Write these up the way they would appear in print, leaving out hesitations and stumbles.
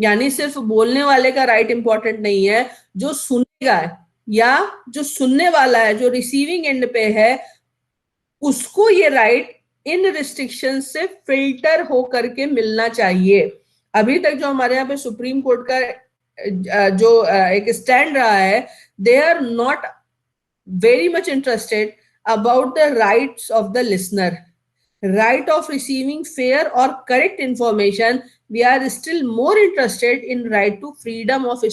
यानी सिर्फ बोलने वाले का राइट इंपॉर्टेंट नहीं है, जो सुनेगा या जो सुनने वाला है, जो रिसीविंग एंड पे है, उसको ये राइट इन रिस्ट्रिक्शन से फिल्टर हो करके मिलना चाहिए। अभी तक जो हमारे यहाँ पे सुप्रीम कोर्ट का जो एक स्टैंड रहा है, they are not very much interested about the rights of the listener, right of receiving fair or correct information. We are still more interested in right to freedom of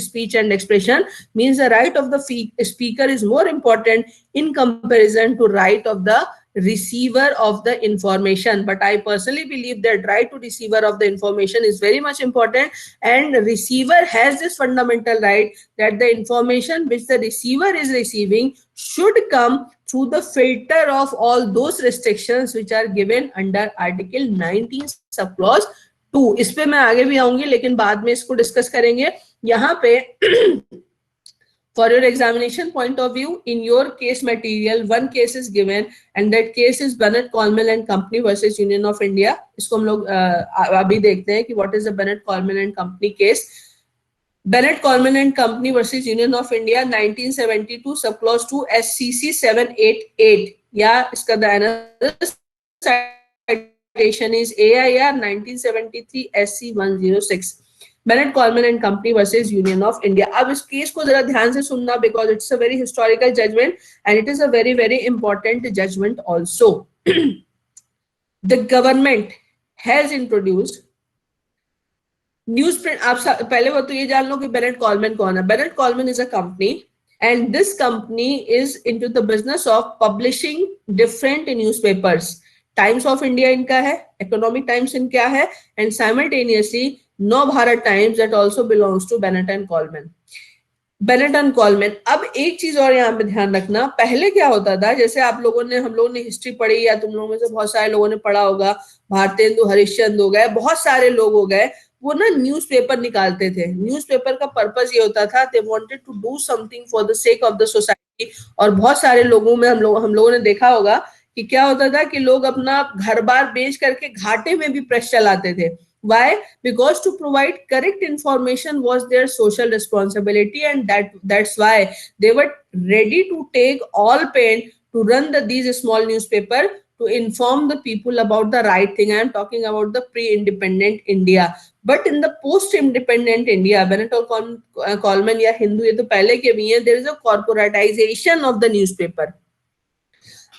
speech and expression. Means the right of the speaker is more important in comparison to right of the receiver of the information. But I personally believe that right to receiver of the information is very much important, and receiver has this fundamental right that the information which the receiver is receiving should come through the filter of all those restrictions which are given under Article 19 subclause 2. इस पे मैं आगे भी आऊंगी, लेकिन बाद में इसको डिस्कस करेंगे। यहाँ पे for your examination point of view, in your case material, one case is given, and that case is Bennett Coleman and Company versus Union of India. इसको हम लोग अभी देखते हैं कि what is the Bennett Coleman and Company case. Bennett Coleman and Company versus Union of India 1972 subclause 2 SCC 788, या इसका the another citation is AIR 1973 SC 106. Bennett Coleman and Company versus Union of India. अब इस case को जरा ध्यान से सुनना, because it's a very historical judgment and it is a very very important judgment also. The government has introduced news print. आप पहले वो तो ये जान लो कि बेनेट कॉलमैन कौन है। Bennett Coleman is a company, and this company is into the business of publishing different newspapers. Times of India इनका है, इकोनॉमिक टाइम्स इनका है, and simultaneously Nav Bharat Times that also belongs to Bennett and Coleman. Bennett and Coleman. अब एक चीज और यहाँ पे ध्यान रखना, पहले क्या होता था, जैसे आप लोगों ने, हम लोगों ने हिस्ट्री पढ़ी, या तुम लोगों में से बहुत सारे लोगों ने पढ़ा होगा, भारतेंदु हरिश्चंद्र हो गए, बहुत सारे लोग हो गए, वो ना न्यूज़पेपर निकालते थे। न्यूज़पेपर का पर्पस ये होता था, they wanted to do something for the sake of the society. और बहुत सारे लोगों में हम लोगों ने देखा होगा कि क्या होता था कि लोग अपना घर बार बेच करके घाटे में भी प्रेस चलाते थे। Why? Because to provide correct information was their social responsibility, and that's why they were ready to take all pain to run these small newspaper to inform the people about the right thing. I am talking about the pre-independent India. But in the post-independent India, Bennett और Coleman या हिंदू, ये तो पहले के भी हैं, there is a corporatization of the newspaper.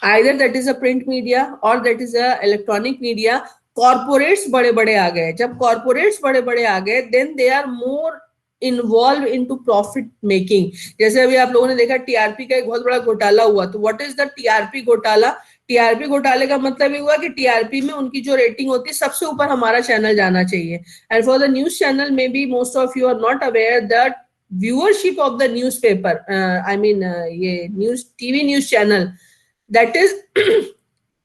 Either that is a print media or that is a electronic media. Corporates बड़े बड़े आ गए। जब कॉर्पोरेट्स बड़े बड़े आ गए, then they are more involve into profit making. जैसे अभी आप लोगों ने देखा टीआरपी का एक बहुत बड़ा घोटाला हुआ, तो व्हाट इज द टीआरपी घोटाला? टीआरपी घोटाले का मतलब ये हुआ कि टीआरपी में उनकी जो रेटिंग होती है, सबसे ऊपर हमारा चैनल जाना चाहिए। And for the news channel, maybe most of you are not aware that viewership of the newspaper, I mean ये news TV news channel, that is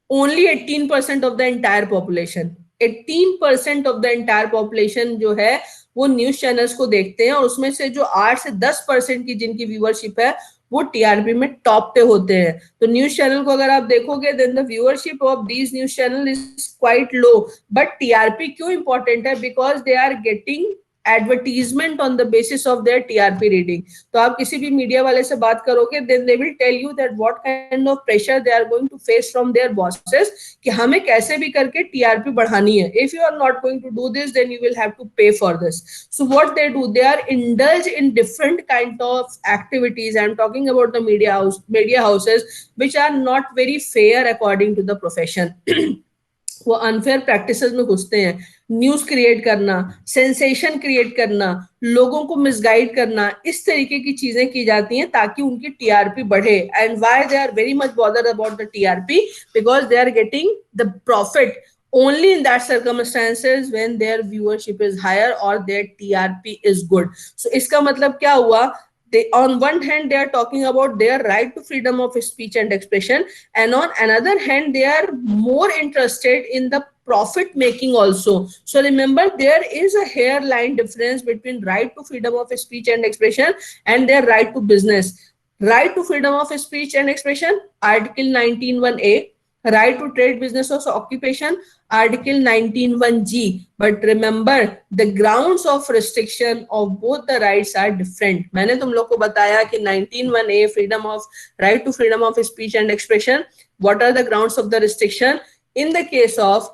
only 18% of the entire population. 18% of the entire population जो है वो news channels को देखते हैं, और उसमें से जो 8 से 10% की जिनकी व्यूअरशिप है वो टीआरपी में टॉप पे होते हैं। तो न्यूज चैनल को अगर आप देखोगे, then the viewership of these news channel is quite low. But TRP क्यों इंपॉर्टेंट है? Because they are getting advertisement on the basis of their TRP reading. तो आप किसी भी मीडिया वाले से बात करोगे, then they will tell you that what kind of pressure they are going to face from their bosses, कि हमें कैसे भी करके TRP बढ़ानी है। If you are not going to do this, then you will have to pay for this. So what they do, they are indulge in different kind of activities. I am talking about the media houses which are not very fair according to the profession. वो unfair practices में घुसते हैं। News create करना, sensation create करना, लोगों को misguide करना, इस तरीके की चीजें की जाती हैं ताकि उनकी टीआरपी बढ़े। And why they are very much bothered about the TRP? Because they are getting the profit only in that circumstances when their viewership is higher or their TRP is good. So इसका मतलब क्या हुआ? They, on one hand, they are talking about their right to freedom of speech and expression, and on another hand, they are more interested in the profit making also. So remember, there is a hairline difference between right to freedom of speech and expression and their right to business. Right to freedom of speech and expression, Article 19(1)(a), right to trade, business or occupation, Article 19(1)(g). But remember, the grounds of restriction of both the rights are different. मैंने तुम लोग को बताया कि 19(1)(a), freedom of right to freedom of speech and expression. What are the grounds of the restriction? In the case of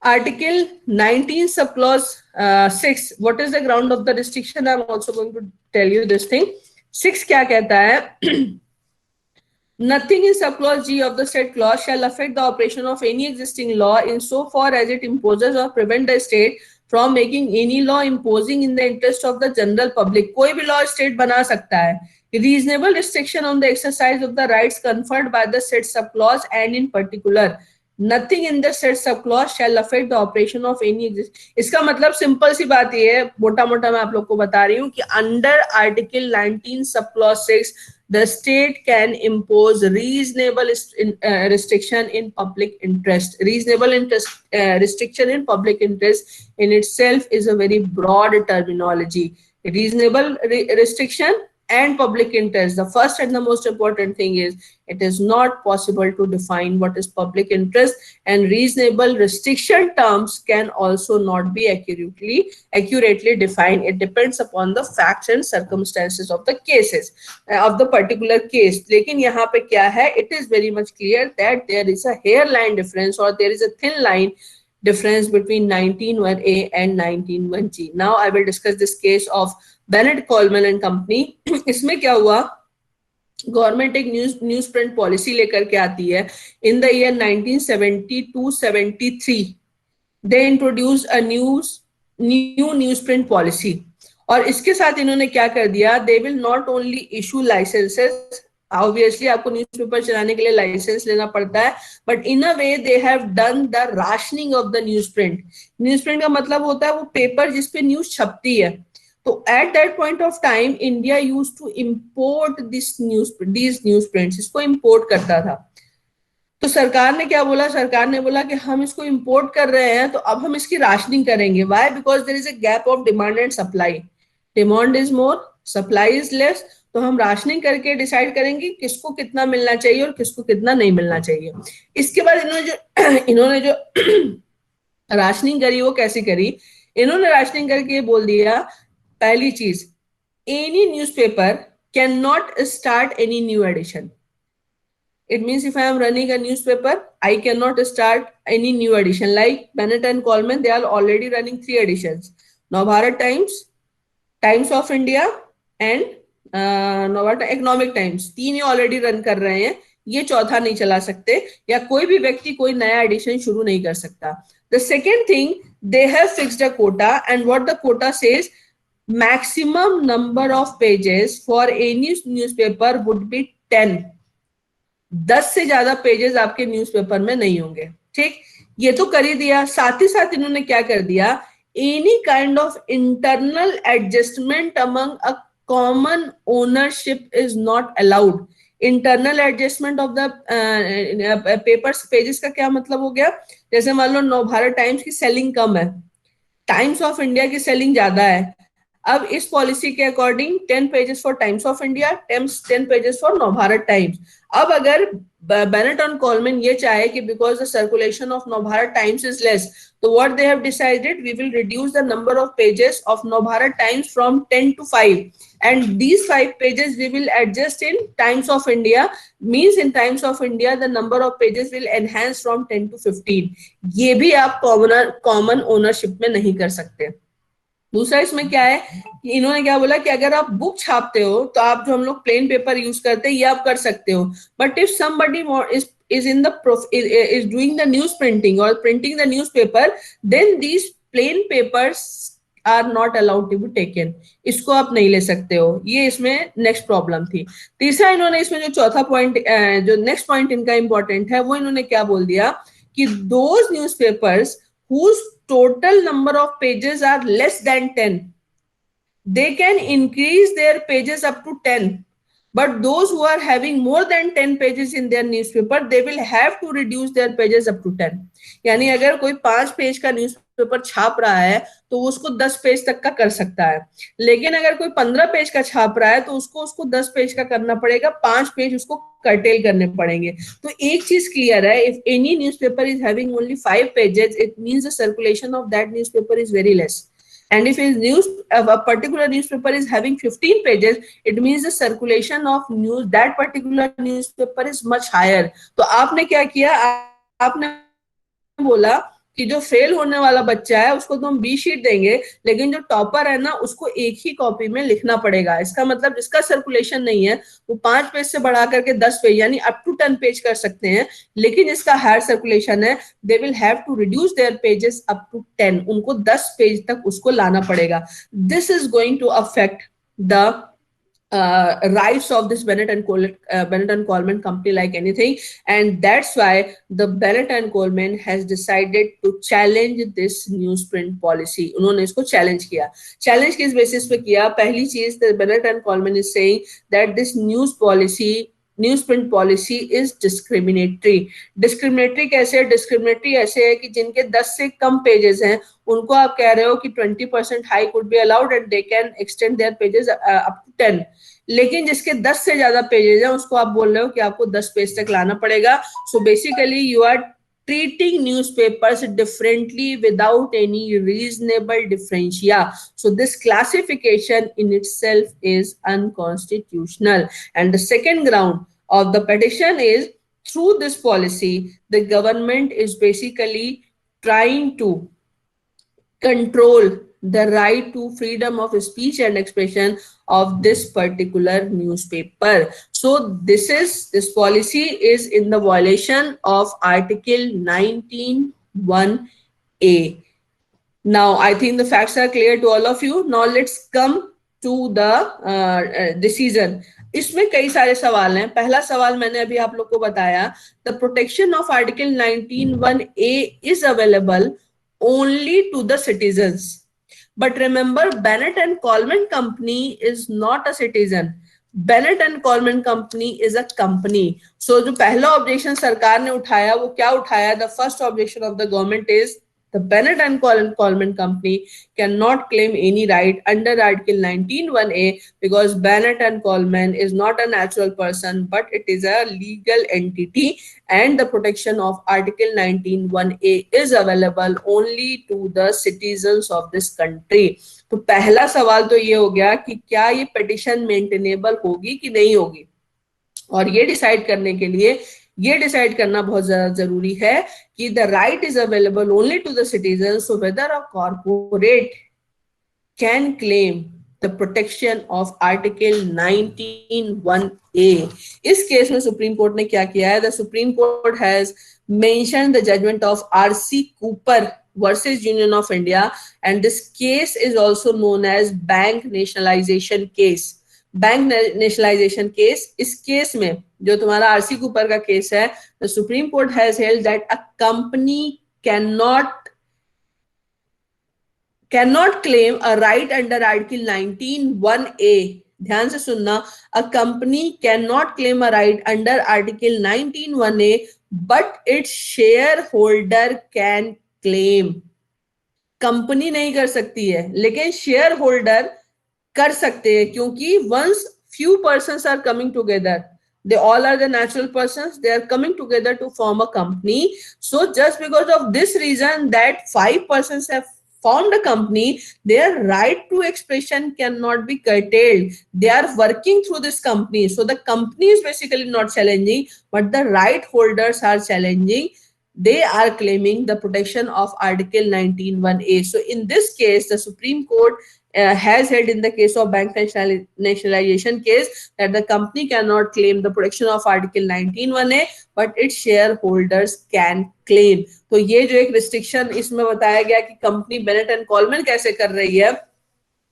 Article 19 subclause 6, what is the ground of the restriction? I'm also going to tell you this thing. 6 क्या कहता है? Nothing in subclause G of the said clause shall affect the operation of any existing law in so far as it imposes or prevent the state from making any law imposing in the interest of the general public. कोई भी law state बना सकता है. Reasonable restriction on the exercise of the rights conferred by the said subclause, and in particular nothing in the said subclause shall affect the operation of any इसका मतलब simple सी बात ये है, मोटा मोटा मैं आप लोग को बता रही हूँ कि under article 19 subclause 6 the state can impose reasonable restriction in public interest. Reasonable restriction in public interest in itself is a very broad terminology. Reasonable restriction and public interest. The first and the most important thing is it is not possible to define what is public interest, and reasonable restriction terms can also not be accurately defined. It depends upon the facts and circumstances of the cases of the particular case. लेकिन यहाँ पे क्या है? It is very much clear that there is a hairline difference, or there is a thin line difference between 19(1)(a) and 19(1)(g). Now I will discuss this case of Bennett Coleman and Company. इसमें क्या हुआ? Government एक news print policy लेकर के आती है. In the year 1972-73 they introduce a new news print policy, और इसके साथ इन्होंने क्या कर दिया? They will not only issue licences. Obviously आपको न्यूज़पेपर चलाने के लिए लाइसेंस लेना पड़ता है, but in a way they have done the rationing of the news print. News print का मतलब होता है वो पेपर जिसपे न्यूज छपती है. तो at that point of time India used to import these newsprints. इसको import करता था. तो सरकार ने क्या बोला? सरकार ने बोला कि हम इसको import कर रहे हैं तो अब हम इसकी राशनिंग करेंगे. Why? Because there is a gap of demand and supply. Demand is more, supply is less. तो हम राशनिंग करके डिसाइड करेंगे किसको कितना मिलना चाहिए और किसको कितना नहीं मिलना चाहिए. इसके बाद इन्होंने जो राशनिंग करी वो कैसी करी? इन्होंने राशनिंग करके बोल दिया, पहली चीज, any newspaper cannot start any new edition. It means if I am running a newspaper, I cannot start any new edition. Like Bennett and Coleman, they are already running 3 editions. Navbharat Times, Times of India and Navbharat Economic Times. 3 he already run कर रहे हैं. ये चौथा नहीं चला सकते, या कोई भी व्यक्ति कोई नया एडिशन शुरू नहीं कर सकता. The second thing, they have fixed a quota, and what the quota says, maximum number of pages for any newspaper would be 10. 10 से ज्यादा पेजेस आपके न्यूज़पेपर में नहीं होंगे. ठीक, ये तो कर ही दिया. साथ ही साथ इन्होंने क्या कर दिया? Any kind of internal adjustment among a common ownership is not allowed. Internal adjustment of the papers pages का क्या मतलब हो गया? जैसे मान लो नवभारत टाइम्स की सेलिंग कम है, टाइम्स ऑफ इंडिया की सेलिंग ज्यादा है. अब इस पॉलिसी के according 10 pages for times of India, 10 pages for Navbharat times. अब अगर बेनेट एंड कोलमैन ये चाहे कि because the circulation of Navbharat Times is less, तो what they have decided, we will reduce the number of pages of Navbharat Times from 10 to 5, and these 5 pages we will adjust in Times of India. Means in Times of India the number of pages will enhance from 10 to 15. ये भी आप common ownership में नहीं कर सकते. दूसरा इसमें क्या है कि इन्होंने क्या बोला कि अगर आप बुक छापते हो तो आप जो हम लोग प्लेन पेपर यूज करते हैं ये आप कर सकते हो, but if somebody is doing the news printing or printing the newspaper, then these plain papers are not allowed to be taken. इसको आप नहीं ले सकते हो. ये इसमें नेक्स्ट प्रॉब्लम थी. तीसरा इन्होंने इसमें जो चौथा पॉइंट, जो नेक्स्ट पॉइंट इनका इंपॉर्टेंट है, वो इन्होंने क्या बोल दिया कि those newspapers whose total number of pages are less than 10, they can increase their pages up to 10, but those who are having more than 10 pages in their newspaper, they will have to reduce their pages up to 10. यानी अगर कोई 5 page का news paper छाप रहा है तो वो उसको 10 पेज तक का कर सकता है, लेकिन अगर कोई 15 पेज का छाप रहा है तो उसको 10 पेज का करना पड़ेगा, 5 पेज उसको कर्टेल करने पड़ेंगे। तो एक चीज क्लियर है, if any newspaper is having only 5 pages, it means the circulation of that newspaper is very less, and if a particular newspaper is having 15 pages, it means the circulation of news that particular newspaper is much higher. तो आपने क्या किया, आपने बोला कि जो fail होने वाला बच्चा है उसको तो हम 20 शीट देंगे, लेकिन जो टॉपर है ना उसको एक ही कॉपी में लिखना पड़ेगा। इसका मतलब जिसका सर्कुलेशन नहीं है वो 5 पेज से बढ़ा करके 10 पेज यानी अप टू 10 पेज कर सकते हैं, लेकिन जिसका हायर सर्कुलेशन है they will have to reduce their pages up to 10, उनको 10 पेज तक उसको लाना पड़ेगा। This is going to affect the rights of this Bennett and Coleman company like anything, and that's why the Bennett and Coleman has decided to challenge this newsprint policy. उन्होंने इसको challenge किया। challenge किस basis पे किया? पहली चीज, the Bennett and Coleman is saying that this newsprint policy is discriminatory. discriminatory कैसे है? discriminatory ऐसे है कि जिनके 10 से कम पेजेस हैं उनको आप कह रहे हो कि 20% high could be allowed and they can extend their pages up to 10, लेकिन जिसके 10 से ज्यादा पेजेस हैं उसको आप बोल रहे हो कि आपको 10 पेज तक लाना पड़ेगा। So basically you are treating newspapers differently without any reasonable differentia. So this classification in itself is unconstitutional. And the second ground of the petition is, through this policy, the government is basically trying to control the right to freedom of speech and expression of this particular newspaper. So this policy is in the violation of Article 19(1)(a). Now I think the facts are clear to all of you. Now let's come to the decision. इसमें कई सारे सवाल हैं। पहला सवाल मैंने अभी आप लोग को बताया, the protection of Article 19(1)(a) is available only to the citizens. But remember, Bennett and Coleman company is not a citizen. Bennett and Coleman company is a company. So जो पहला ऑब्जेक्शन सरकार ने उठाया वो क्या उठाया? The first objection of the government is the Bennett and Coleman company cannot claim any right under Article 19(1)(a) because Bennett and Coleman is not a natural person, but it is a legal entity, and the protection of Article 19(1)(a) is available only to the citizens of this country. तो पहला सवाल तो ये हो गया कि क्या ये पिटिशन मेंटेनेबल होगी कि नहीं होगी, और ये डिसाइड करने के लिए ये डिसाइड करना बहुत ज्यादा जरूरी है कि the right is available only to the citizen, so whether a corporate can claim the protection of article 19(1)(a). इस केस में सुप्रीम कोर्ट ने क्या किया है? The Supreme Court has mentioned the judgement of RC Cooper versus Union of India, and this case is also known as bank nationalization case. Bank nationalisation case, इस case में जो तुम्हारा RC Cooper का case है, the Supreme Court has held that a company cannot claim a right under Article 19(1)(a). ध्यान से सुनना, a company cannot claim a right under Article 19(1)(a, but its shareholder can claim. Company नहीं कर सकती है लेकिन share holder कर सकते हैं, क्योंकि once few persons are coming together, they all are the natural persons, they are coming together to form a company. So just because of this reason that 5 persons have formed a company, their right to expression cannot be curtailed. They are working through this company, so the company is basically not challenging, but the right holders are challenging. They are claiming the protection of Article 19(1)(a). So in this case, the Supreme Court has held in the case of bank nationalization case that the company cannot claim the protection of Article 19(1)(a, but its shareholders can claim. तो ये जो एक restriction इसमें बताया गया कि company Bennett and Colman कैसे कर रही है,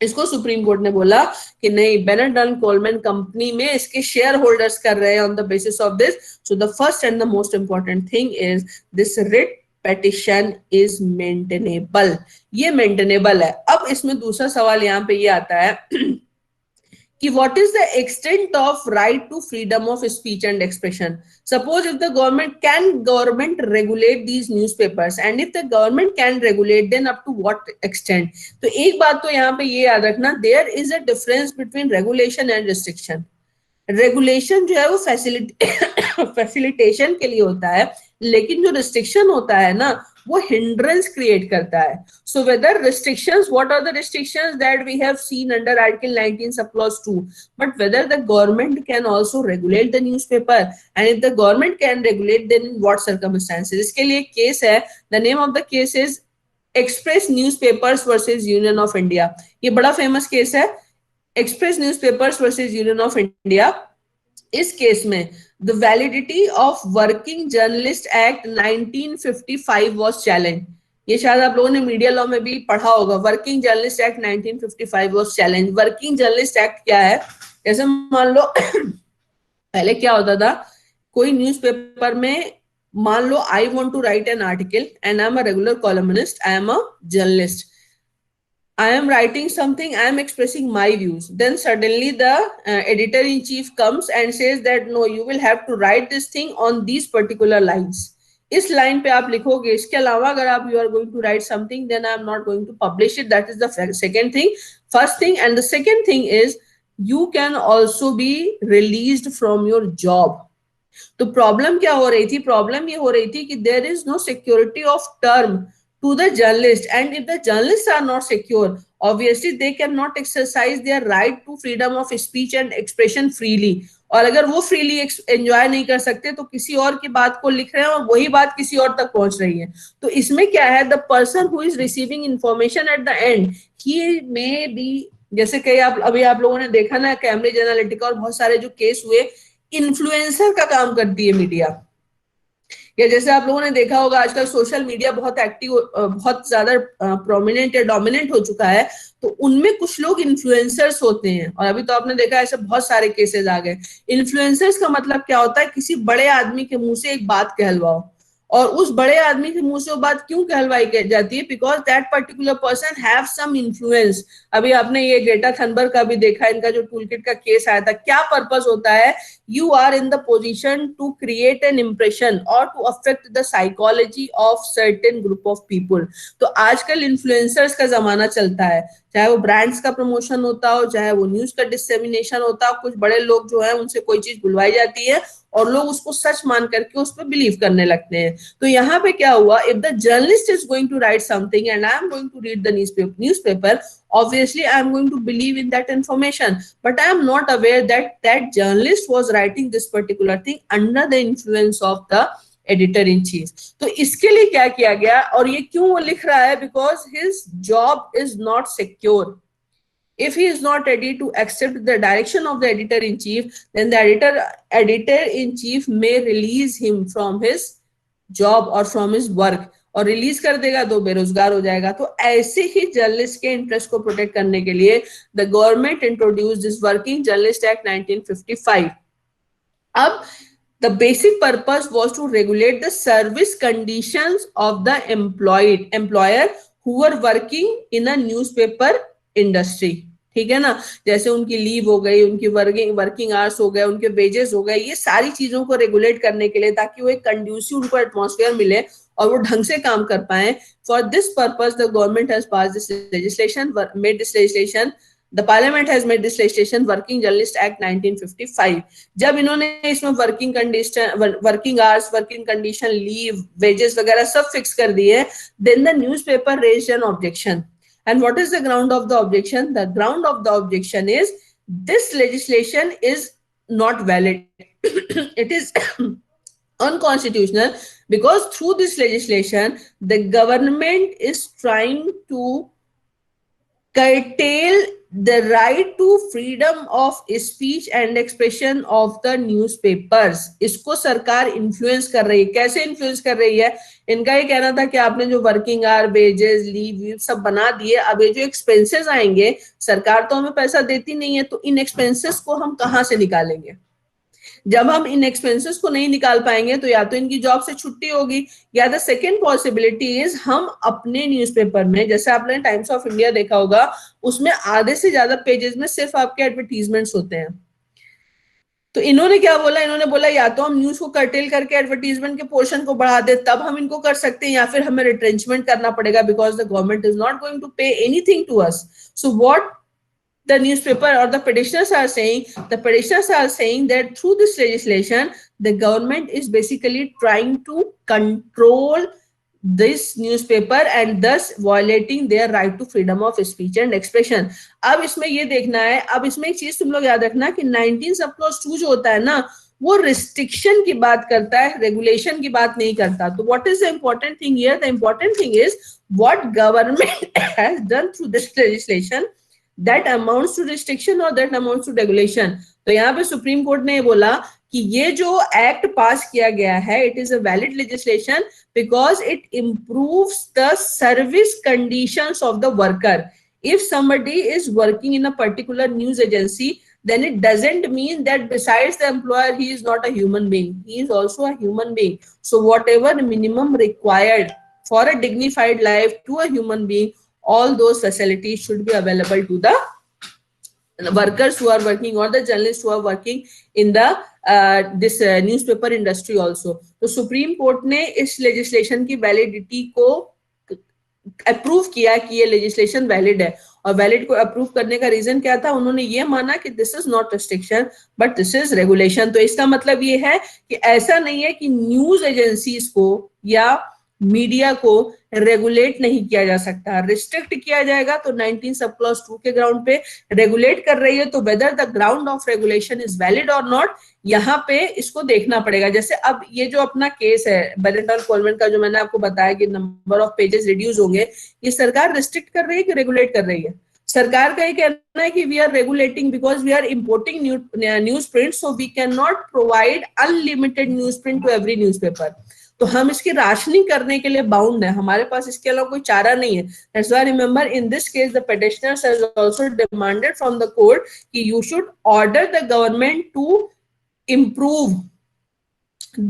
इसको सुप्रीम कोर्ट ने बोला कि नहीं, बेनेट एंड कोलमैन कंपनी में इसके शेयर होल्डर्स कर रहे हैं on the basis of this. So the first and the most important thing is this writ petition is maintainable. ये मेंटेनेबल है. अब इसमें दूसरा सवाल यहाँ पे ये आता है कि what is the extent of right to freedom of speech and expression. Suppose if the government regulate these newspapers, and if the government can regulate, then up to what extent. तो एक बात तो यहाँ पे ये याद रखना, there is a difference between regulation and restriction. Regulation जो है वो फैसिलिटेशन के लिए होता है, लेकिन जो रिस्ट्रिक्शन होता है ना वो हिंड्रेंस क्रिएट करता है. So whether restrictions, what are the restrictions that we have seen under article 19 sub clause 2, but whether the government can also regulate the newspaper, and if the government can regulate, then in what circumstances. इसके लिए case है, the name of the case is Express Newspapers versus Union of India. ये बड़ा famous case है, Express Newspapers versus Union of India. इस case में the validity of working journalist act 1955 was challenge. ये शायद आप लोगों ने मीडिया लॉ में भी पढ़ा होगा. Working journalist act 1955 was challenge. Working journalist act क्या है? जैसे मान लो पहले क्या होता था, कोई न्यूज़पेपर में मान लो I want to write an article and I am a regular columnist, I am a journalist, I am writing something, I am expressing my views. Then suddenly the editor-in-chief comes and says that no, you will have to write this thing on these particular lines. इस line पे आप लिखोगे, इसके अलावा अगर आप you are going to write something, then I am not going to publish it. That is the second thing. First thing, and the second thing is you can also be released from your job. तो problem क्या हो रही थी? Problem ये हो रही थी कि there is no security of term to the journalist, and if the journalists are not secure, obviously they cannot exercise their right to freedom of speech and expression freely. और अगर वो freely enjoy नहीं कर सकते तो किसी और की बात को लिख रहे हैं और वही बात किसी और तक पहुंच रही है. तो इसमें क्या है, the person who is receiving information at the end, he may be, जैसे कई अभी आप लोगों ने देखा ना कैम्ब्रिज एनालिटिका और बहुत सारे जो केस हुए, इन्फ्लुएंसर का काम करती है मीडिया. या जैसे आप लोगों ने देखा होगा आजकल सोशल मीडिया बहुत एक्टिव, बहुत ज्यादा प्रोमिनेंट या डोमिनेंट हो चुका है, तो उनमें कुछ लोग इन्फ्लुएंसर्स होते हैं. और अभी तो आपने देखा ऐसे बहुत सारे केसेस आ गए. इन्फ्लुएंसर्स का मतलब क्या होता है? किसी बड़े आदमी के मुंह से एक बात कहलवाओ, और उस बड़े आदमी के मुंह से वो बात क्यों कहलवाई जाती है? Because that particular person have some influence. अभी आपने ये ग्रेटा थनबर्ग का भी देखा, इनका जो टूलकिट का केस आया था. क्या पर्पस होता है? You are in the position to create an impression or to affect the psychology of certain group of people. तो आजकल इन्फ्लुएंसर्स का जमाना चलता है, चाहे वो ब्रांड्स का प्रमोशन होता हो, चाहे वो न्यूज का डिसेमिनेशन होता हो. कुछ बड़े लोग जो है उनसे कोई चीज बुलवाई जाती है और लोग उसको सच मान करके उस पर बिलीव करने लगते हैं. तो यहाँ पे क्या हुआ, if the journalist is going to write something and I am going to read the newspaper, obviously I am going to believe in that information, but I am not aware that that journalist was writing this particular thing under the influence of the editor in chief. तो इसके लिए क्या किया गया और ये क्यों वो लिख रहा है? Because his job is not secure. If he is not ready to accept the direction of the editor in chief, then the editor in chief may release him from his job or from his work. और release कर देगा तो बेरोजगार हो जाएगा. तो ऐसे ही जर्नलिस्ट के इंटरेस्ट को प्रोटेक्ट करने के लिए the government introduced this working journalist act 1955. अब the basic purpose was to regulate the service conditions of the employer who were working in a newspaper industry. ठीक है ना, जैसे उनकी लीव हो गई, उनकी वर्किंग आवर्स हो गए, उनके वेजेस हो गए, ये सारी चीजों को रेगुलेट करने के लिए, ताकि वो एक कंड्यूसिव उनको एटमॉस्फेयर मिले और वो ढंग से काम कर पाए. For this purpose the government has pass this legislation, made this legislation, the parliament has made this legislation, working journalist act 1955. जब इन्होंने इसमें working condition, working hours, working condition, leave, wages वगैरह सब फिक्स कर दिए, then the newspaper raised an objection. And what is the ground of the objection? The ground of the objection is this legislation is not valid. It is unconstitutional because through this legislation, the government is trying to curtail the right to freedom of speech and expression of the newspapers. इसको सरकार influence कर रही है. कैसे influence कर रही है? इनका ये कहना था कि आपने जो वर्किंग आवर, वेजेस, लीव सब बना दिए, अब ये जो एक्सपेंसेस आएंगे, सरकार तो हमें पैसा देती नहीं है, तो इन एक्सपेंसेस को हम कहाँ से निकालेंगे? जब हम इन एक्सपेंसेस को नहीं निकाल पाएंगे तो या तो इनकी जॉब से छुट्टी होगी, या द सेकेंड पॉसिबिलिटी इज हम अपने न्यूज़पेपर में, जैसे आपने टाइम्स ऑफ इंडिया देखा होगा, उसमें आधे से ज्यादा पेजेस में सिर्फ आपके एडवर्टीजमेंट्स होते हैं। तो इन्होंने क्या बोला, इन्होंने बोला या तो हम न्यूज को कर्टेल करके एडवर्टीजमेंट के पोर्शन को बढ़ा दे, तब हम इनको कर सकते हैं, या फिर हमें रिट्रेंचमेंट करना पड़ेगा because the government is not going to pay anything to us. So what the newspaper or the petitioners are saying that through this legislation the government is basically trying to control this newspaper and thus violating their right to freedom of speech and expression। अब इसमें ये देखना है, अब इसमें एक चीज तुम लोग याद रखना कि 19 सब क्लॉज 2 जो होता है ना, वो रिस्ट्रिक्शन की बात करता है, रेगुलेशन की बात नहीं करता। तो what is the important thing here, the important thing is what government has done through this legislation that amounts to restriction or that amounts to regulation। तो यहाँ पे सुप्रीम कोर्ट ने बोला कि ये जो एक्ट पास किया गया है, it is a valid legislation because it improves the service conditions of the worker। if somebody is working in a particular news agency, then it doesn't mean that besides the employer he is not a human being, he is also a human being। so whatever minimum required for a dignified life to a human being, all those facilities should be available to the workers who are working or the journalists who are working in the this newspaper industry also। तो supreme court ने इस legislation की validity को approve किया कि ये legislation valid है। और वैलिड को अप्रूव करने का रीजन क्या था, उन्होंने ये माना कि this is not restriction but this is regulation. तो इसका मतलब ये है कि ऐसा नहीं है कि न्यूज एजेंसीज को या मीडिया को रेगुलेट नहीं किया जा सकता, रिस्ट्रिक्ट किया जाएगा तो 19 सब क्लॉज 2 के ग्राउंड पे। रेगुलेट कर रही है तो whether the ground of regulation is valid और नॉट, यहाँ पे इसको देखना पड़ेगा। जैसे अब ये जो अपना केस है बेनेट और कोलमैन का, जो मैंने आपको बताया कि नंबर ऑफ पेजेस रिड्यूस होंगे, ये सरकार रिस्ट्रिक्ट कर रही है कि रेगुलेट कर रही है? सरकार का ये कहना है कि we are regulating because we are importing news print, so we can not provide unlimited news print to every newspaper. तो हम इसकी राशनिंग करने के लिए बाउंड है, हमारे पास इसके अलावा कोई चारा नहीं है। That's why remember in this case the petitioners has also demanded from the court कि you should order the government to improve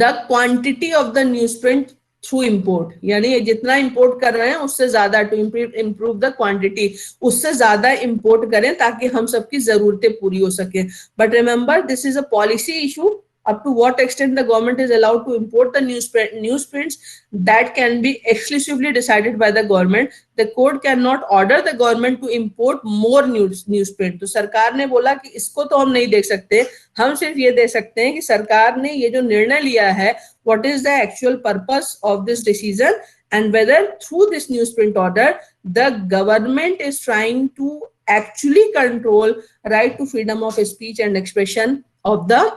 the quantity of the newsprint through import। यानी जितना इंपोर्ट कर रहे हैं उससे ज्यादा, टू improve the quantity, उससे ज्यादा इंपोर्ट करें ताकि हम सबकी जरूरतें पूरी हो सके। But remember this is a policy issue. Up to what extent the government is allowed to import the newsprints, that can be exclusively decided by the government। The court cannot order the government to import more newsprint। तो सरकार ने बोला कि इसको तो हम नहीं देख सकते, हम सिर्फ ये दे सकते हैं कि सरकार ने ये जो निर्णय लिया है, what is the actual purpose of this decision and whether through this newsprint order the government is trying to actually control right to freedom of speech and expression of the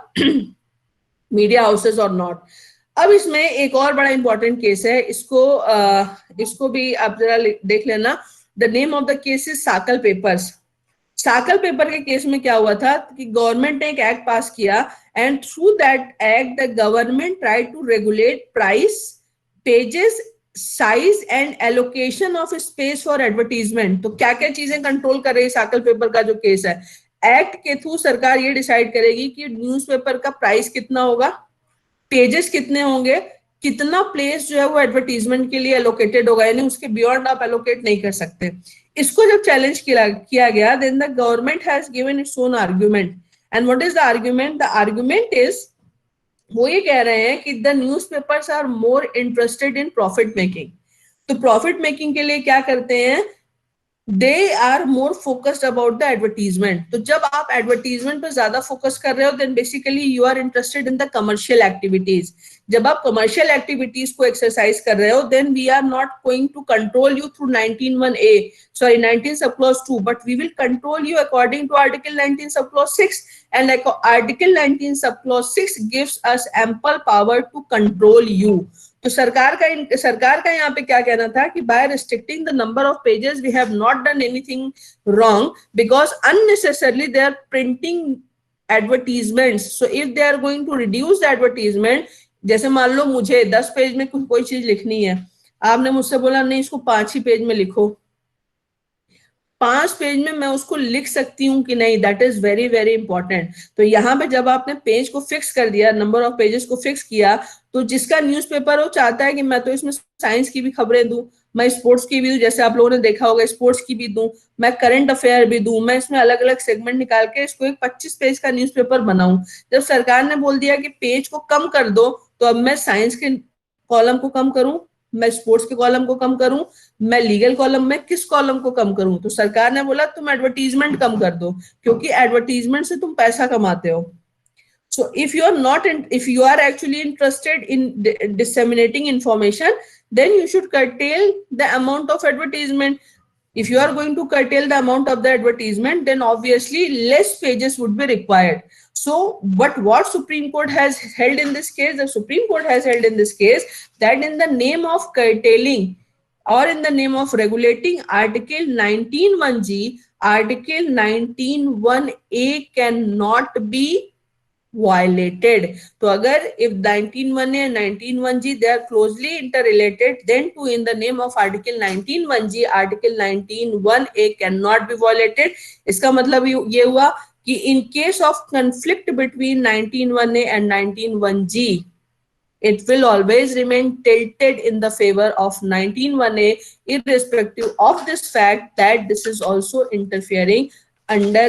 media houses और not. अब इसमें एक और बड़ा important case है, इसको भी आप जरा देख लेना। The name of the case is Sakal papers. Sakal paper के केस में क्या हुआ था कि गवर्नमेंट ने एक एक्ट पास किया and through that act the government try to regulate price, pages size and allocation of space for advertisement. तो क्या क्या चीजें कंट्रोल कर रही है साकल पेपर का जो केस है, एक्ट के थ्रू सरकार ये डिसाइड करेगी कि न्यूज़पेपर का प्राइस कितना होगा, पेजेस कितने होंगे, कितना प्लेस जो है वो एडवर्टीजमेंट के लिए एलोकेटेड होगा, यानी उसके बियॉन्ड आप एलोकेट नहीं कर सकते। इसको जब चैलेंज किया गया, then the government has given its own argument. And what is the argument? The argument is, वो ये कह रहे हैं कि the newspapers are more interested in profit making. तो प्रॉफिट मेकिंग के लिए क्या करते हैं, they are more focused about the advertisement। तो जब आप एडवर्टीजमेंट पर ज्यादा फोकस कर रहे हो, then basically you are interested in the commercial activities। जब आप कमर्शियल एक्टिविटीज को एक्सरसाइज कर रहे हो, then we are not going to control you through 19 sub clause 2, but we will control you according to article 19 sub clause 6। and like article 19 sub clause 6 gives us ample power to control you। तो सरकार का यहाँ पे क्या कहना था कि by restricting the number of pages we have not done anything wrong because unnecessarily they are printing advertisements। so if they are going to reduce the advertisement, जैसे मान लो मुझे 10 पेज में कोई चीज लिखनी है, आपने मुझसे बोला नहीं इसको 5 ही पेज में लिखो, 5 पेज में मैं उसको लिख सकती हूँ कि नहीं, that is very very important. तो यहाँ पे जब आपने पेज को फिक्स कर दिया, नंबर ऑफ पेजेस को फिक्स किया, तो जिसका न्यूज़पेपर वो चाहता है कि मैं तो इसमें साइंस की भी खबरें दूं, मैं स्पोर्ट्स की भी दूं, जैसे आप लोगों ने देखा होगा स्पोर्ट्स की भी दूं, मैं करंट अफेयर भी दूं, मैं इसमें अलग अलग सेगमेंट निकाल के इसको एक 25 पेज का न्यूज़पेपर बनाऊं। जब सरकार ने बोल दिया कि पेज को कम कर दो, तो अब मैं साइंस के कॉलम को कम करूं, मैं स्पोर्ट्स के कॉलम को कम करूं, मैं लीगल कॉलम में किस कॉलम को कम करूं? तो सरकार ने बोला तुम एडवर्टीजमेंट कम कर दो, क्योंकि एडवर्टीजमेंट से तुम पैसा कमाते हो। So if you are not if you are actually interested in disseminating information, then you should curtail the amount of advertisement. If you are going to curtail the amount of the advertisement, then obviously less pages would be required. So what Supreme Court has held in this case, the Supreme Court has held in this case that in the name of curtailing or in the name of regulating, Article 19(1)(g), Article 19(1)(a) cannot be violated. तो अगर if 19(1)(a and 19(1)(g) they are closely interrelated, then too in the name of Article 19(1)(g), Article 19(1)(a) cannot be violated. इसका मतलब ये हुआ कि in case of conflict between 19(1)(a and 19(1)(g), it will always remain tilted in the favor of 19(1)(a, irrespective of this fact that this is also interfering under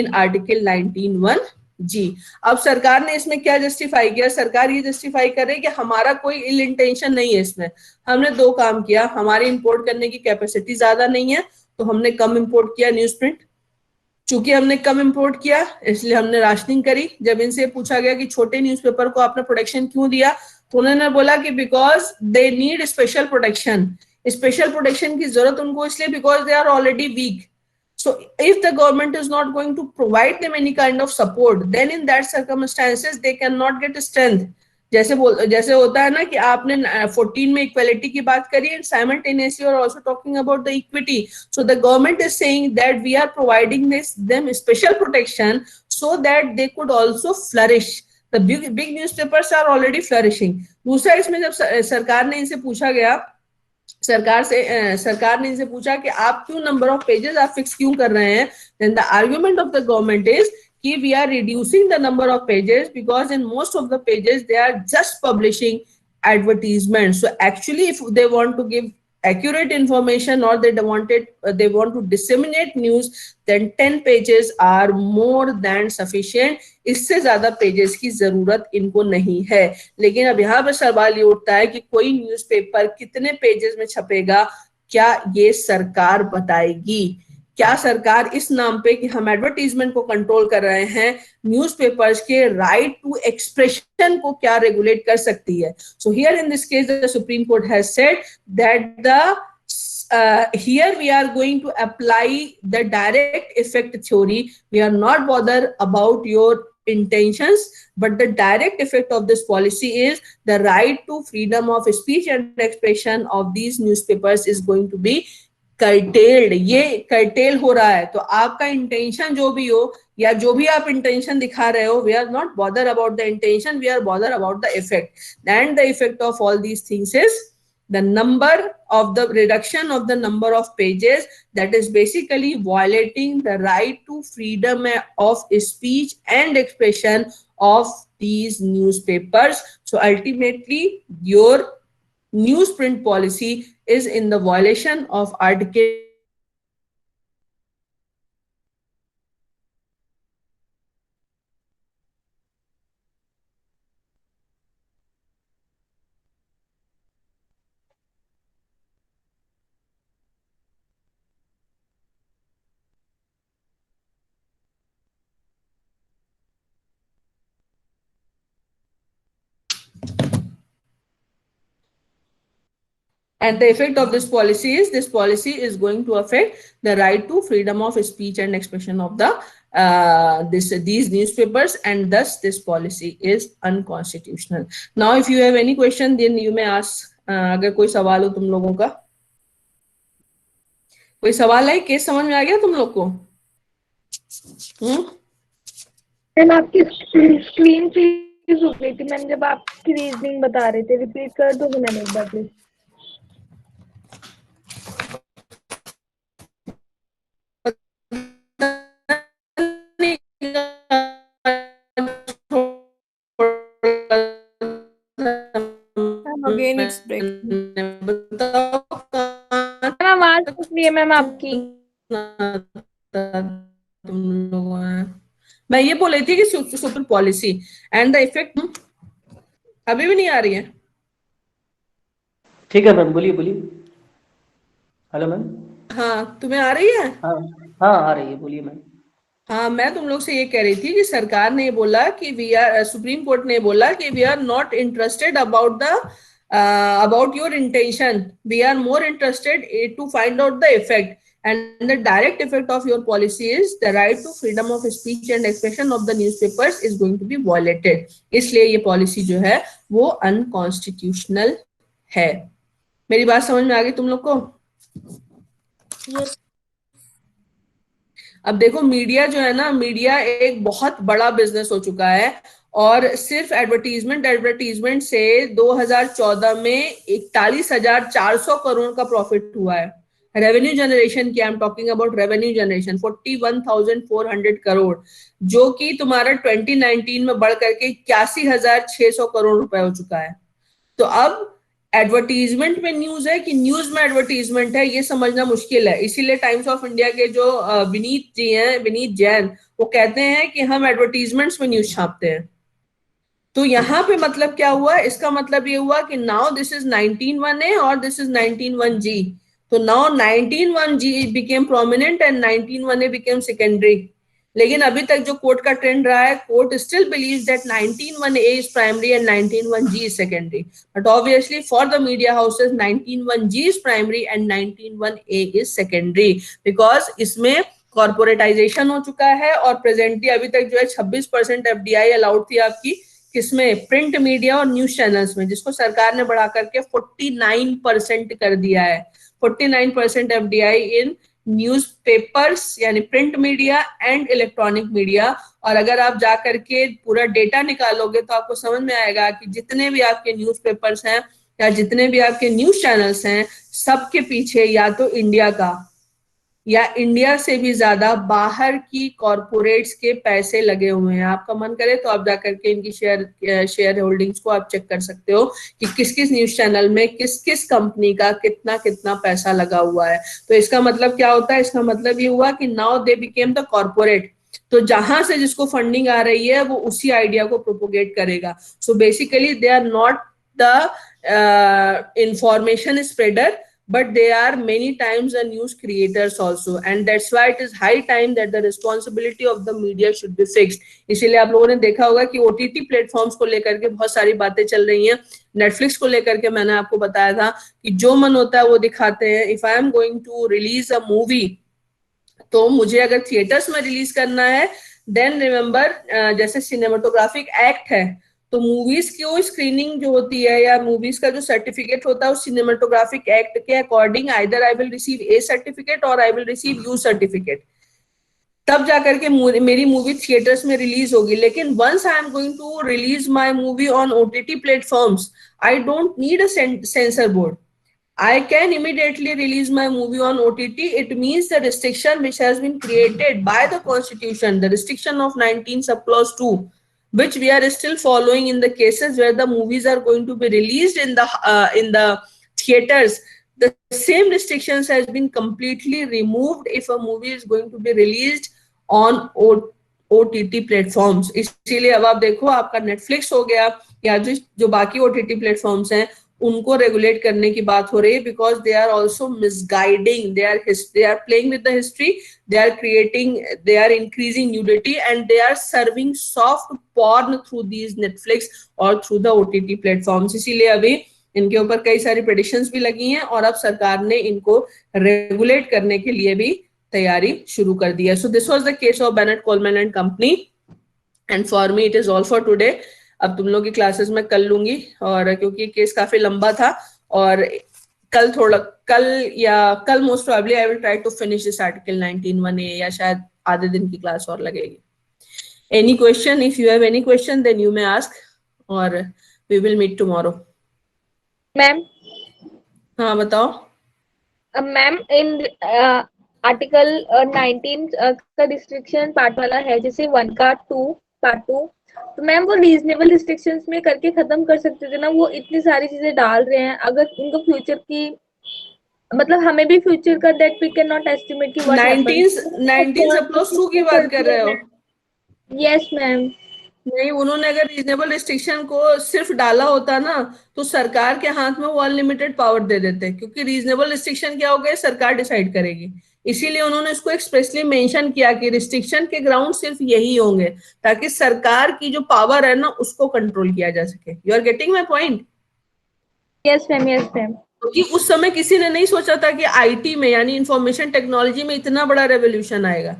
in Article 19(1)(g). अब सरकार ने इसमें क्या justify किया? सरकार ये justify कर रही है कि हमारा कोई इल इंटेंशन नहीं है इसमें, हमने दो काम किया, हमारी इंपोर्ट करने की कैपेसिटी ज्यादा नहीं है तो हमने कम इंपोर्ट किया न्यूज प्रिंट। चूंकि हमने कम इंपोर्ट किया इसलिए हमने राशनिंग करी। जब इनसे पूछा गया कि छोटे न्यूज़पेपर को आपने प्रोटेक्शन क्यों दिया, तो उन्होंने बोला कि because they need special protection. Special protection की जरूरत उनको इसलिए because they are already weak. So if the government is not going to provide them any kind of support, then in that circumstances they cannot get strength. जैसे होता है ना कि आपने 14 में इक्वालिटी की बात करी एंड साइमल्टेनियसली और also talking about the equity. So the government is saying that we are providing them special protection so that they could also flourish. The big newspapers are already flourishing. दूसरा, इसमें जब सरकार ने इनसे पूछा गया, सरकार ने इनसे पूछा कि आप क्यों नंबर ऑफ पेजेस आप फिक्स क्यों कर रहे हैं, then the argument of the government is कि we are reducing the number of pages because in most of the pages they are just publishing advertisements. So actually if they want to give accurate information or they want to disseminate news, then 10 pages are more than sufficient. इससे ज्यादा pages की जरूरत इनको नहीं है। लेकिन अब यहाँ पर सवाल ये उठता है कि कोई न्यूज़पेपर कितने पेजेस में छपेगा, क्या ये सरकार बताएगी? क्या सरकार इस नाम पे कि हम एडवर्टीजमेंट को कंट्रोल कर रहे हैं, न्यूज़पेपर्स के राइट टू एक्सप्रेशन को क्या रेगुलेट कर सकती है? So here in this case the Supreme Court has said that here we are going to apply the direct effect theory. We are not bothered about your intentions, but the direct effect of this policy is the right to freedom of speech and expression of these newspapers is going to be curtailed. ये curtail हो रहा है। तो आपका intention जो भी हो या जो भी आप इंटेंशन दिखा रहे हो, we are not bothered about the intention, we are bothered about the effect. And the effect of all these things is the number of the reduction of the number of pages, that is basically violating the right to freedom of speech and expression of these newspapers. So ultimately your newsprint policy is in the violation of Article and the effect of this policy is going to affect the right to freedom of speech and expression of the these newspapers, and thus this policy is unconstitutional. Now if you have any question then you may ask. अगर कोई सवाल हो तुम लोगों का, कोई सवाल है? केस समझ में आ गया तुम लोग को? मैम आपकी स्क्रीन फ्रीज हो गई थी मैम जब आपकी रीजनिंग बता रहे थे, रिपीट कर दो मैम एक बार प्लीज। again it's breaking. बताओ कहाँ मैम आवाज पूछ रही है मैम आपकी। तुम लोगों ने, मैं ये बोल रही थी कि super policy and the effect अभी भी नहीं आ रही है। ठीक है मैम, बोलिए बोलिए। Hello ma'am. हाँ तुम्हें आ रही है? हाँ हाँ, आ रही है, बोलिए मैम। हाँ मैं तुम लोग से ये कह रही थी कि सरकार ने बोला कि वी आर, सुप्रीम कोर्ट ने बोला कि we are not interested about the about your intention, we are more interested to find out the effect, and the direct effect of your policy is the right to freedom of speech and expression of the newspapers is going to be violated, इसलिए ये policy जो है वो unconstitutional है। मेरी बात समझ में आ गई तुम लोग को? Yes. अब देखो मीडिया जो है ना, मीडिया एक बहुत बड़ा बिजनेस हो चुका है, और सिर्फ एडवर्टीजमेंट से 2014 में 41,400 करोड़ का प्रॉफिट हुआ है। रेवेन्यू जनरेशन की I am talking about revenue generation 41,400 crore, जो कि तुम्हारा 2019 में बढ़ करके 81,600 करोड़ रुपए हो चुका है। तो अब एडवर्टीजमेंट में न्यूज है कि न्यूज में एडवर्टीजमेंट है, ये समझना मुश्किल है। इसीलिए टाइम्स ऑफ इंडिया के जो विनीत जी हैं, विनीत जैन, वो कहते हैं कि हम एडवर्टीजमेंट्स में न्यूज छापते हैं। तो यहाँ पे मतलब क्या हुआ, इसका मतलब ये हुआ कि नाउ दिस इज 19(1)A और दिस इज 19(1)G। तो now 19(1)G became prominent and 19(1)A became secondary. लेकिन अभी तक जो कोर्ट का ट्रेंड रहा है, court still believes that 19(1)A is primary and 19(1)G is secondary, but obviously for the media houses 19(1)G is primary and 19(1)A is secondary, because इसमें corporatisation हो चुका है। और प्रेजेंटली अभी तक जो है 26% एफडीआई अलाउड थी आपकी, किसमें? प्रिंट मीडिया और न्यूज चैनल्स में, जिसको सरकार ने बढ़ा करके 49% कर दिया है। 49% एफडीआई इन न्यूज़पेपर्स यानी print media and electronic media. और अगर आप जा करके पूरा डेटा निकालोगे तो आपको समझ में आएगा कि जितने भी आपके न्यूज़पेपर्स हैं या जितने भी आपके न्यूज चैनल्स हैं, सबके पीछे या तो इंडिया का या इंडिया से भी ज्यादा बाहर की कॉर्पोरेट्स के पैसे लगे हुए हैं। आपका मन करे तो आप जाकर के इनकी शेयर होल्डिंग्स को आप चेक कर सकते हो कि किस किस न्यूज चैनल में किस किस कंपनी का कितना कितना पैसा लगा हुआ है। तो इसका मतलब क्या होता है? इसका मतलब ये हुआ कि now they became the corporate. तो जहां से जिसको फंडिंग आ रही है वो उसी आइडिया को प्रोपोगेट करेगा। So basically they are not the information spreader, but they are many times the news creators also, and that's why it is high time that the responsibility of the media should be fixed. इसीलिए आप लोगों ने देखा होगा कि OTT platforms को लेकर के बहुत सारी बातें चल रही हैं। नेटफ्लिक्स को लेकर के मैंने आपको बताया था कि जो मन होता है वो दिखाते हैं। If I am going to release a movie, तो मुझे अगर थिएटर्स में रिलीज करना है, देन रिमेंबर जैसे सिनेमेटोग्राफिक एक्ट है, तो मूवीज की वो स्क्रीनिंग जो होती है या मूवीज का जो सर्टिफिकेट होता है उस सिनेमेटोग्राफिक एक्ट के according either I will receive a certificate और I will receive you certificate, तब जाकर के मेरी मूवी थिएटर्स में रिलीज होगी। लेकिन once I am going to release my movie on OTT platforms, I don't need a censor board. I can immediately release my movie on OTT. It means the restriction which has been created by the Constitution, the restriction of 19 subclause 2, which we are still following in the cases where the movies are going to be released in the theaters. The same restrictions has been completely removed if a movie is going to be released on OTT platforms. इसीलिए अब आप देखो, आपका Netflix हो गया या जो बाकी OTT platforms हैं उनको रेगुलेट करने की बात हो रही है, because they are also misguiding, they are playing with the history, they are increasing nudity and they are serving soft porn through these Netflix और थ्रू द ओटीटी प्लेटफॉर्म्स। इसीलिए अभी इनके ऊपर कई सारी पिटिशंस भी लगी हैं और अब सरकार ने इनको रेगुलेट करने के लिए भी तैयारी शुरू कर दी है। So this was the case of Bennett Coleman and company, and for me it is all for today. अब तुम लोग की क्लासेस में कल लूंगी, और क्योंकि केस काफी लंबा था और कल most probably I will try to finish this article 19(1)A, या शायद आधे दिन की क्लास और लगेगी। Any question? If you have any question then you may ask और we will meet tomorrow. Ma'am, हाँ बताओ। मैम इन आर्टिकल 19 का रिस्ट्रिक्शन पार्ट वाला है, जैसे 1 का 2 पार्ट 2 तो मैम वो रीजनेबल रिस्ट्रिक्शंस में करके खत्म कर सकते थे ना, वो इतनी सारी चीजें डाल रहे हैं, अगर इनको फ्यूचर की मतलब हमें भी फ्यूचर का that we can not estimate कि व्हाट 19 अप्रोच 2 की बात कर रहे हो? Yes ma'am. नहीं, उन्होंने अगर रीजनेबल रिस्ट्रिक्शन को सिर्फ डाला होता ना तो सरकार के हाथ में वो अनलिमिटेड पावर दे देते, क्योंकि रीजनेबल रिस्ट्रिक्शन क्या होगा सरकार डिसाइड करेगी। इसीलिए उन्होंने इसको एक्सप्रेसली मेंशन किया कि रिस्ट्रिक्शन के ग्राउंड सिर्फ यही होंगे, ताकि सरकार की जो पावर है ना उसको कंट्रोल किया जा सके। You are getting my point? Yes ma'am, yes ma'am. क्योंकि उस समय किसी ने नहीं सोचा था कि आईटी में यानी इंफॉर्मेशन टेक्नोलॉजी में इतना बड़ा रेवोल्यूशन आएगा,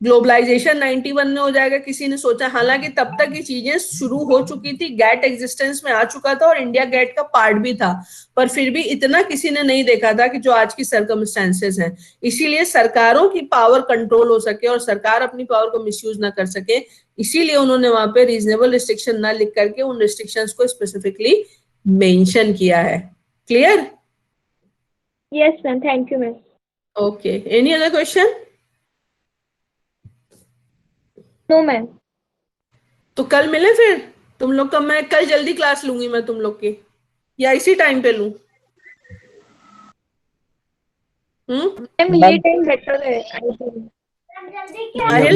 ग्लोबलाइजेशन 91 में हो जाएगा, किसी ने सोचा। हालांकि तब तक ये चीजें शुरू हो चुकी थी, गैट एग्जिस्टेंस में आ चुका था और इंडिया गैट का पार्ट भी था, पर फिर भी इतना किसी ने नहीं देखा था कि जो आज की सर्कमस्टेंसेस हैं। इसीलिए सरकारों की पावर कंट्रोल हो सके और सरकार अपनी पावर को मिसयूज ना कर सके, इसीलिए उन्होंने वहां पे रीजनेबल रिस्ट्रिक्शन ना लिख करके उन रिस्ट्रिक्शंस को स्पेसिफिकली मेंशन किया है। Clear? Yes ma'am, thank you ma'am. Okay, any other question? No ma'am. तो कल मिले फिर तुम लोग का। मैं कल जल्दी क्लास लूंगी मैं तुम लोग की, या इसी टाइम पे लूं? मैम ये टाइम बेटर है आई थिंक। साहिल?